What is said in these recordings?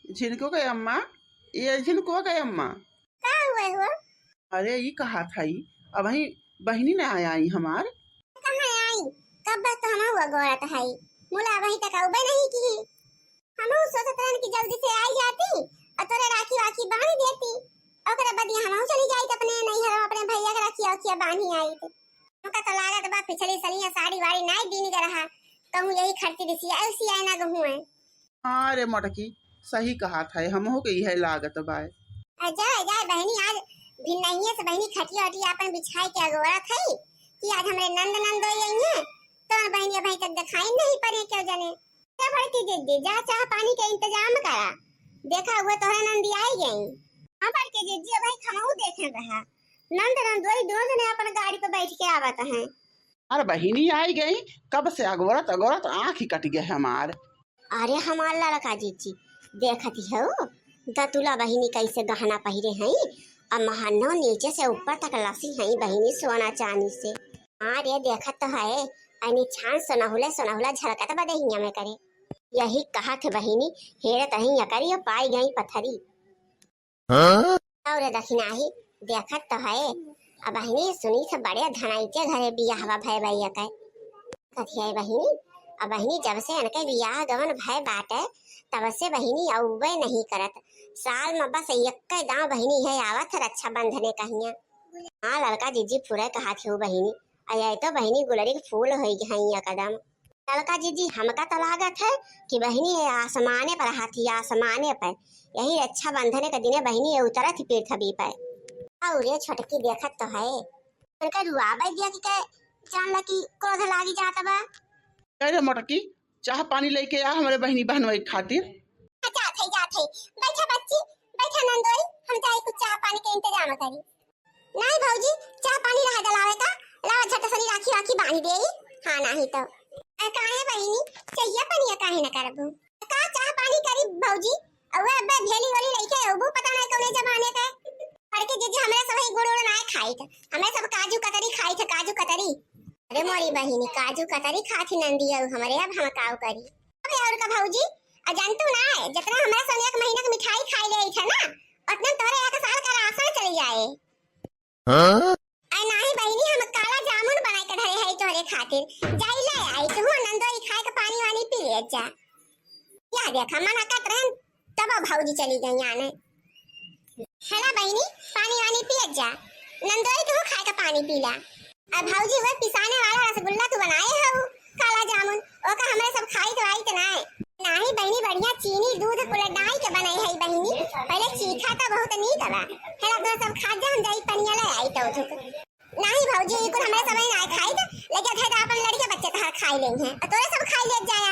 झिनको गए अम्मा, ये झिनको गए अम्मा। का हुआ हो? अरे ये कहा था अब वही बहनी ने आई हमार। कहाँ आई? कब तो हम हुआ गोरत है मुला वही तक आउबे नहीं की। हम सोचत रहन कि जल्दी से आई जाती और तोरे राखी वाखी बांध देती। ओकरे बदिया हम चली जाई त अपने नहीं हर अपने भैया के राखी वाखी बांधी आई थे। हमका तो लागत बा पिछली सलिया साड़ी वाड़ी नहीं दीनी के रहा कहूं यही खर्ची दिसी ऐसी आई ना कहूं है। हाँ रे मोटकी सही कहा था हम हो गई है लागत बाय। जाए जाए बहनी आज भिन्नइये से बहनी खटिया वटिया अपन बिछाई के अगोरा थई कि आज हमरे नंद नंद आई है तो बहनी भाई तक दिखाई नहीं पड़े क्यों जाने। क्या भड़ती दीदी जा चाह पानी के इंतजाम करा देखा हुआ तोहरा नंदी आई गई। हां पर के दीदी भाई खमाऊ देखे रहा नंद नंद दोनों जने अपन गाड़ी पे बैठ के आवत हैं। अरे बहनी आई गई कब से अगोरत अगोरत आँख ही कट गया हमार। अरे हमार लड़का जीजी देखती हो दतुला बहिनी कैसे गहना पहिरे हैं और महानो नीचे से ऊपर तक लसी हैं बहिनी सोना चांदी से। अरे देखत तो है अनी छान सोनाहुला झलकत बदहिया में करे यही कहा थे बहिनी हेरत ही यकरी पाई गई पथरी। और दखिना ही देखत तो है अब बहिनी सुनी से बड़े धनाइते घरे बियाह भय भैया के कथिया बहिनी अब बहिनी जब से इनके बियाह गवन भय बाटे तब से बहिनी औबे नहीं करत साल में बस एक दांव बहिनी है आवत रक्षा बंधने कहिया। हाँ लड़का जीजी पूरे कहा थे बहिनी अय तो बहिनी गुलरी फूल हो गई कदम। लड़का जीजी हमका तो लागत है कि बहिनी आसमाने पर हाथी आसमाने पर यही रक्षा बंधने के दिने बहिनी उतरत ही पृथ्वी पर। और ये छोटकी देखत तो है उनका रुआबे दिया कि जान ला कि क्रोध लागी जाता बा। अरे मोटकी चाह पानी लेके आ हमारे बहनी बहनोई खातिर। जाते बैठा बच्ची बैठा नंदोई हम जाए कुछ चाह पानी के इंतजाम करी। नहीं भौजी चाह पानी रहा डलावे का लावा झट सनी राखी राखी बांध देई। हां नहीं तो काहे बहिनी चाहिए पनिया काहे न करबू का चाह पानी करी भौजी अवे अबे भेली वाली लइके अबू पता नहीं कौने जमाने का पड़के जीजी हमरे सब ही गुड़ उड़ ना खाई थ हमें सब काजू कतरी खाई थ काजू कतरी। अरे मोरी बहिनी काजू कतरी खाती नंदी हमारे अब हम काऊ करी। अबे और का भौजी अजंतु ना है जितना हमारा सोने एक महीना की मिठाई खाई ले था ना उतना तोरे एक साल का राशन चल जाए। हां आई नहीं बहिनी हम काला जामुन बनाई के धरे है तोरे खातिर जाई ले आई तू नंदोई खाए के पानी वानी पी ले जा। क्या देखा मना करत रहन तब भौजी चली गई आने। हेला बहिनी पानी वानी पी जा नंदोई तू खाए के पानी पी ला। अब भौजी वो पिसाने वाला रसगुल्ला तू बनाए हो काला जामुन ओका हमरे सब खाई तो आई त नहीं बहनी बढ़िया चीनी दूध कुल डाई के बनाई है बहनी पहले चीखा था बहुत नीक बा हेला तो सब खा जा हम जाई पनिया ले आई तो थुक नहीं भौजी ई कुल हमरे सब नहीं खाई त लेके थे अपन लड़के बच्चे तो खाई लेंगे और तोरे सब खाई ले जाया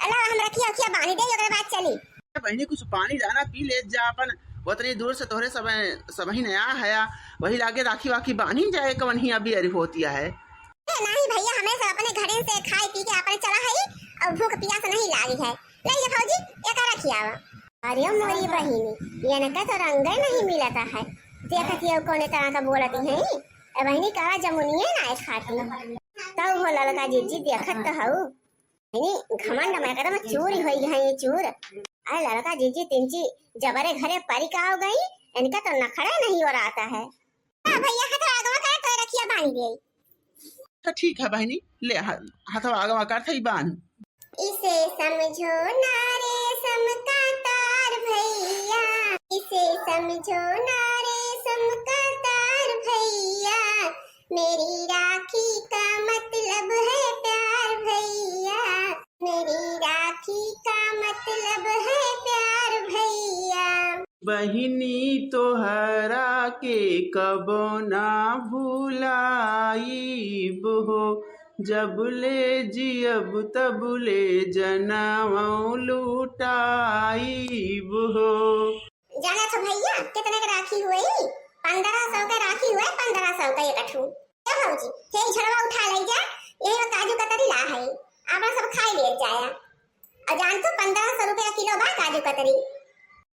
अल्लाह हम रखिया खिया बांध दे ओकरे बाद चली। बहनी कुछ पानी लाना पी ले जा अपन उतनी दूर से तोहरे सब ही नया है वही लागे राखी वाखी बांधी जाए कवन ही अभी अरी होती है। नहीं भैया हमें सब अपने घरे से खाई पी के अपने चला है और भूख प्यास नहीं लागी है ले ये भौजी एक रखिया। अरे मोरी बहिनी ये न तो रंग नहीं मिलता है देखती है कौन तरह का बोलती है ए बहिनी काला जमुनिए ना खाती तब हो लड़का जीजी देखत तो हऊ बहिनी घमंड में एकदम चूर होई है ये चूर। अरे लड़का जीजी तिंची जबरे घरे परिका हो गई इनका तो नखड़ा नहीं हो रहा है। हां भैया हाथ आगवा कर तो रखिया बांध दे। तो ठीक है बहनी ले हाथ आगवा कर थई बांध। इसे समझो ना रे समका तार भैया इसे समझो ना रे समका तार भैया मेरी राखी का मतलब है प्यार भैया मेरी राखी का मतलब है प्यार भैया। बहिनी तोहरा के कबो ना भुलाई हो जब ले जियब तब ले जनमौ लुटाई हो। जाना तो भैया कितने का राखी हुई 1500 का राखी हुआ 1500 का एक अठू क्या भौजी हे झड़वा उठा ले जा यही में काजू कतरी ला है आपन सब खाई ले जाया और जान तो 1500 रुपया किलो बा काजू कतरी।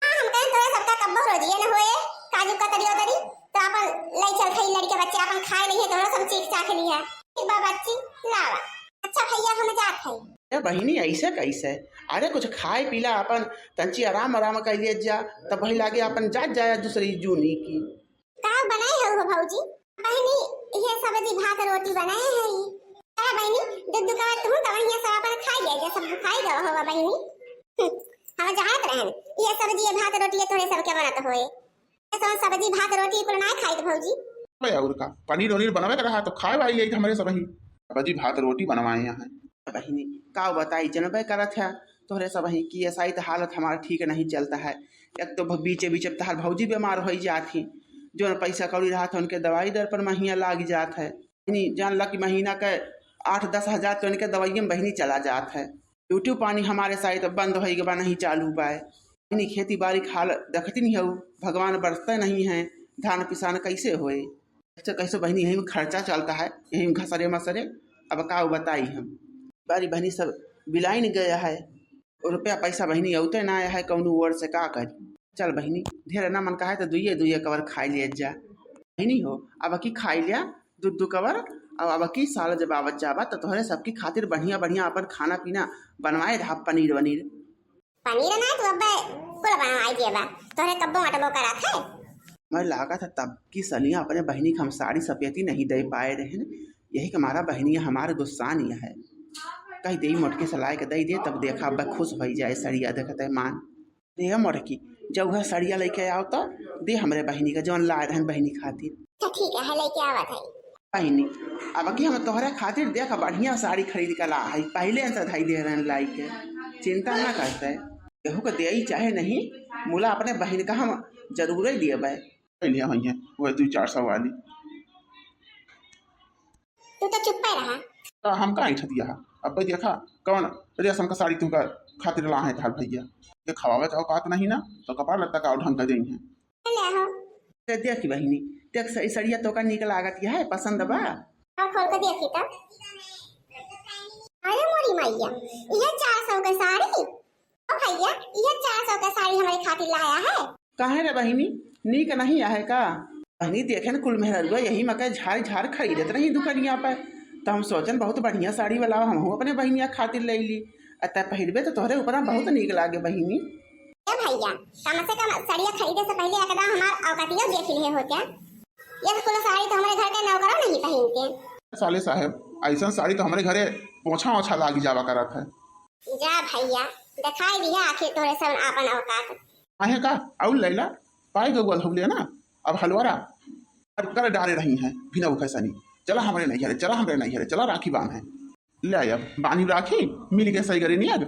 हां हम कहे तो सबका कब्बो रोजिए न होए काजू कतरी उतरी तो अपन ले चल खई लड़के बच्चे अपन खाए नहीं तो सब चीख चाख लिया बच्ची लावा। अच्छा भैया हम जात है। ए बहिनी ऐसे कैसे? अरे कुछ खाए पीला अपन तंची आराम आराम कर लिए जा, तब वही लागे अपन जात जाया दूसरी जूनी की। का बनाए हो भौजी? बहनी ये सब्जी भात रोटी बनाए है ई। अरे बहनी दूध का तुम तो वही सब अपन खाई ले, सब खाई गयो हो बहनी। हम जानत रहन ये सब्जी ये भात रोटी थोड़े सब के बनत होए। तो सब्जी भात रोटी को ना खाई तो भौजी। भाई और का पनीर वनीर बनावे का रहा तो खाए वाई ले हमारे सब ही सब्जी भात रोटी बनवाए यहाँ। बहिनी का बताई जनबे करत है तोहरे सब ही की ऐसा ही हालत हमारा ठीक नहीं चलता है। एक तो बीचे बीचे तहार भौजी बीमार हो जाती, जो पैसा कौड़ी रहा था उनके दवाई दर पर महीना लाग जात है। जान ला कि महीना के 8-10 हज़ार तो इनके दवाइयों में बहिनी चला जात है। यूट्यूब पानी हमारे साइड बंद हो गया नहीं चालू पाए। बहिनी खेती बाड़ी खाल देखती नहीं हो, भगवान बरसते नहीं हैं, धान पिसान कैसे होए कैसे कैसे बहिनी यही में खर्चा चलता है, यही में घसरे मसरे। अब का बताई हम बारी बहनी सब बिलाइन गया है, रुपया पैसा बहनी औते ना आया है कौनो ओर से का करी। चल बहनी ढेर ना मन का है तो दुइये दुइये कवर खाई लिया जा बहनी हो। अब की खाई लिया दू कवर, अब की साल जब आवत जाबा तो तोहरे सबकी खातिर बढ़िया बढ़िया अपन खाना पीना बनवाए रहा। पनीर वनीर पनीर ना तो अब कुल बनवाई देबा तोहरे कब्बो मटबो करा था। मैं लागा था तब की सलिया अपने बहनी को हम साड़ी सफेदी नहीं दे पाए रहे न, यही कि हमारा बहनी हमारे गुस्सा नहीं है। कही दे मोटके सलाह के दे दे तब देखा अब खुश हो जाए सड़िया देखते मान दे मोटकी। जब वह सड़िया लेके आओ तो दे हमारे बहनी का जौन लाए रहन बहनी खातिर। ठीक है लेके आवत है बहनी। अब की हम तोहरा खातिर देख बढ़िया साड़ी खरीद कर ला है, पहले से धाई दे रहे लाई के, चिंता ना करते केहू को दे चाहे नहीं, मुला अपने बहन का हम जरूर ही दिए लिया हुई है वह 200-400 वाली। तू तो चुप पे रहा तो हम का ऐठ दिया अब भाई देखा कौन रेशम का साड़ी तुमका खातिर ला है थाल भैया ये खवावे तो औकात नहीं ना तो कपड़ा लत्ता का ढंग कर दें हैं। ले हो देख बहनी देख सड़िया तो का निक लागत है, पसंद बा और खोल के देखी तो। अरे मोरी मैया ये 400 का साड़ी, ओ भैया ये 400 का साड़ी हमारे खातिर लाया है। काहे रे बहनी नीक नहीं है का? बहनी देखे न कुल मेहरुआ यही मकई झाड़ झाड़ खरीदत रही दुकानिया पर, तो हम सोचन बहुत बढ़िया साड़ी वाला हम अपने बहनिया खातिर ले ली, अतः पहनबे तो तोहरे ऊपर बहुत नीक लागे बहनी। ए भैया कम से कम साड़ियाँ खरीदे से पहले एकदम हमार औकातिया देख लिए होते। ये कुल साड़ी तो हमारे घर के नौकरा नहीं पहनते। साले साहब ऐसा साड़ी तो हमारे घरे पोछा ओछा लागी जावा करत है। जा भैया दिखाई दिया आखिर तोरे सब आपन औकात आहे का और लैला पाई गो हो गया ना। अब हलवारा कर डाले रही हैं बिना भूखसनी, चला हमारे नहीं हरे, चला हमारे नहीं हरे, चला राखी बांध है ले अब बानी राखी मिल के सही करे नहीं। अब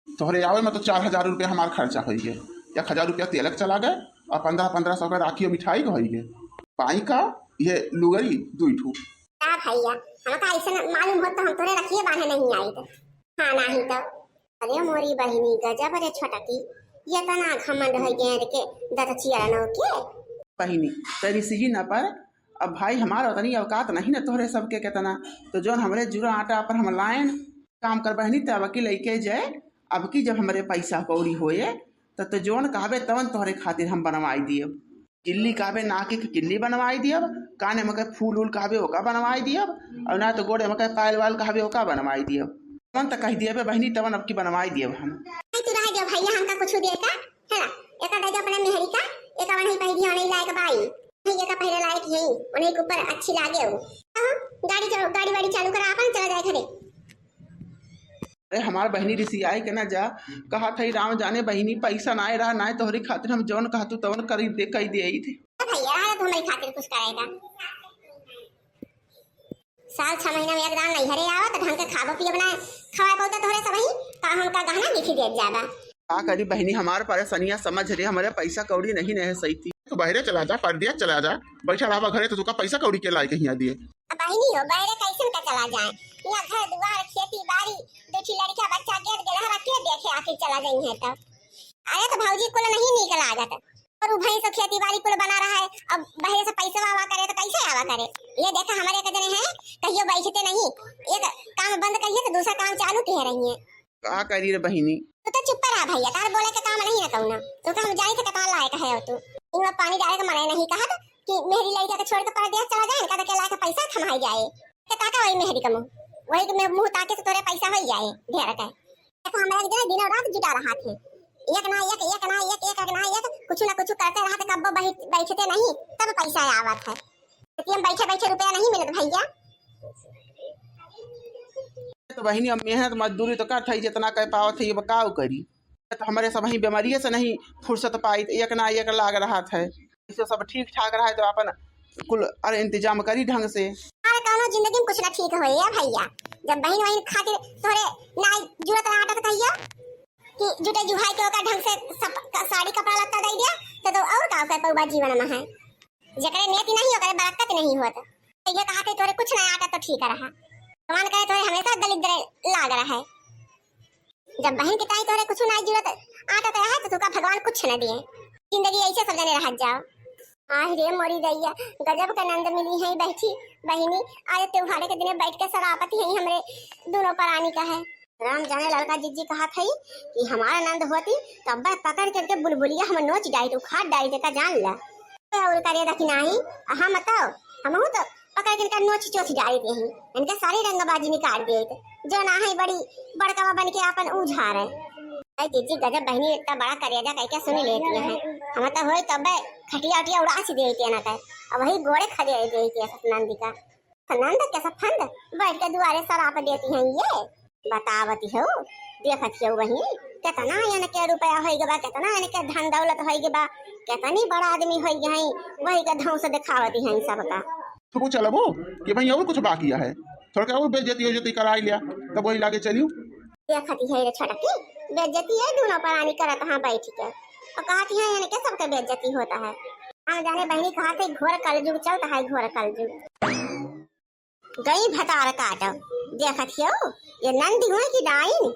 तोहरे आवे में तो 4000 रुपया हमारा खर्चा हो गए, 1000 रुपया तेलक चला गए और 1500 का राखी और मिठाई का हो गए। पाई का ये लुगरी 2 ठू। का भैया हमका ऐसा मालूम हो तो हम तोरे रखिए बांधे नहीं आई तो हाँ नहीं तो। अरे मोरी बहिनी गजब रे छोटकी ये तना घमंड हो गए के दतचिया नो के बहनी तेरी सीजी न पर। अब भाई हमारा उतनी औकात नहीं ना तोहरे सबके कितना, तो जो हमरे जुरा आटा पर हम लाइन काम कर बहनी तब की लेके जाए। अब की जब हमारे पैसा कौड़ी होए तो जोन कहबे तवन तोहरे खातिर हम बनवाई दिए। किल्ली कहबे नाके की किल्ली बनवाई दियब, काने में फूल उल कहबे ओका बनवाई दियब, और ना तो गोड़े में पायल वाल कहबे ओका बनवाई दियब। तवन तक कह दिए बहनी तवन अब की बनवाई दियब हम। तू रह जा भैया हमका कुछ देता है ना, एका दे अपने मेहरी का एका वही पहिरी होने लायक बाई ये का पहले लायक यही उन्हें के ऊपर अच्छी लागे हो। गाड़ी वाड़ी चालू करा अपन चला जाए घरे। अरे हमार बहनी ऋषि आई के ना जा कहा था राम जाने बहनी पैसा ना रहा ना तोहरी खातिर हम जौन कहतू तवन करी दे कही दे आई थे। भैया तो हमारी खातिर कुछ करेगा। साल 6 महीना में एकदम नहीं हरे आवा तो ढंग के खाबो पियो बना खवा बोलते तोहरे सब ही का हमका गहना लिखी दे जाबा। का करी बहनी हमार परेशानियां समझ रही, हमारे पैसा कौड़ी नहीं रहे सही थी। तो बहरे चला जा परदिया चला जा बैठा रहा घरे तो तुका पैसा कौड़ी के लायक यहाँ दिए। अब बहनी हो बहरे कैसे का चला जाए यहाँ घर दुआर खेती बाड़ी दूठी लड़का बच्चा गेट गेलहरा के देखे आके चला गई है तो। अरे तो भौजी कुल नहीं निकल लागत और उ भाई तो खेती बाड़ी कुल बना रहा है। अब बहरे से पैसा आवा करे तो कैसे आवा करे। ये देखा हमारे एक जने हैं कहियो बैठते नहीं, एक काम बंद करिए तो दूसरा काम चालू कह रही है। का करी रे बहनी तो चुप रहा भैया तार बोले का काम नहीं है कहूना तो हम जाने थे कतार लायक है तू इनमें पानी डाले का मना नहीं कहा कि मेहरी लड़का के छोड़ के पर दिया चला जाए का के लायक पैसा थमाई जाए के काका वही मेहरी कमो वही के मुंह ताके तो तोरे पैसा हो जाए ढेर के। देखो हमारे एक दिन दिनों रात जुटा रहा थे, एक ना एक कुछ ना कुछ करते रहा तो कब्बो बैठते नहीं तब पैसा आवत है। एटीएम बैठे बैठे रुपया नहीं मिलत भैया। तो बहनी अब मेहनत मजदूरी तो करत है जितना कर पावत है, ये बताओ करी तो हमारे सब ही बीमारी से नहीं फुर्सत पाई, एक ना एक लाग रहा था। इसे सब ठीक ठाक रहा है तो अपन कुल अरे इंतजाम करी ढंग से। अरे कौनो जिंदगी में कुछ ना ठीक होई है भैया, जब बहन वहन खातिर तोरे ना जरूरत ना आटत कहिया कि जुटे जुहाई के ओका ढंग से साड़ी कपड़ा लत्ता दे दिया तो और का कर पौबा जीवन में है। जकरे नियति नहीं ओकरे बरकत नहीं होत। ये कहा थे तोरे कुछ ना आटा तो ठीक रहा, भगवान करे तोरे हमेशा दलिद्र लाग रहा है। जब बहन के ताई तोरे कुछ ना जरूरत आटा तो है तो तुका भगवान कुछ न दिए। जिंदगी ऐसे सब जने रह जाओ। आह रे मोरी दैया, गजब का नंद मिली है बैठी बहनी। आज त्योहार के दिन बैठ के सरापती है हमरे दोनों प्राणी का है। राम जाने लड़का जीजी कहा थी कि हमारा नंद होती तब पकड़ करके बुलबुलिया हम नोच डाई तो खाट डाई का जान ला और करे कि नहीं हाँ बताओ हम तो पकड़ करके नोच चोच डाई थे इनके सारी रंगबाजी निकाल दिए थे जो ना है बड़ी बड़का बन के अपन उझा रहे। जीजी गजब बहनी इतना बड़ा करेजा कह के सुन लेती है। हम तो हो तब खटिया उटिया उड़ा सी देती ना कह अब वही गोड़े खड़े देती है नंदी का नंद के सब फंद बैठ के दुआरे सराप देती हैं। ये बतावती हो देखती हो वही कितना यानी के रुपया हो गया कितना यानी के धन दौलत हो गया कितनी बड़ा आदमी हो गया है वही का ढंग से दिखावती है सबका। तो चलो वो कि भाई और कुछ बाकी है थोड़ा और बेइज्जती करा लिया तब वही लागे चलियो। देखती है छटकी बेइज्जती है दोनों प्राणी करत हाँ बैठ के और कहती है यानी के सबके बेइज्जती होता है। हम जाने बहनी कहा थे घोर कलयुग चलता है घोर कलयुग। गई भतार काट देखती हो ये नंदी हुई कि डाइन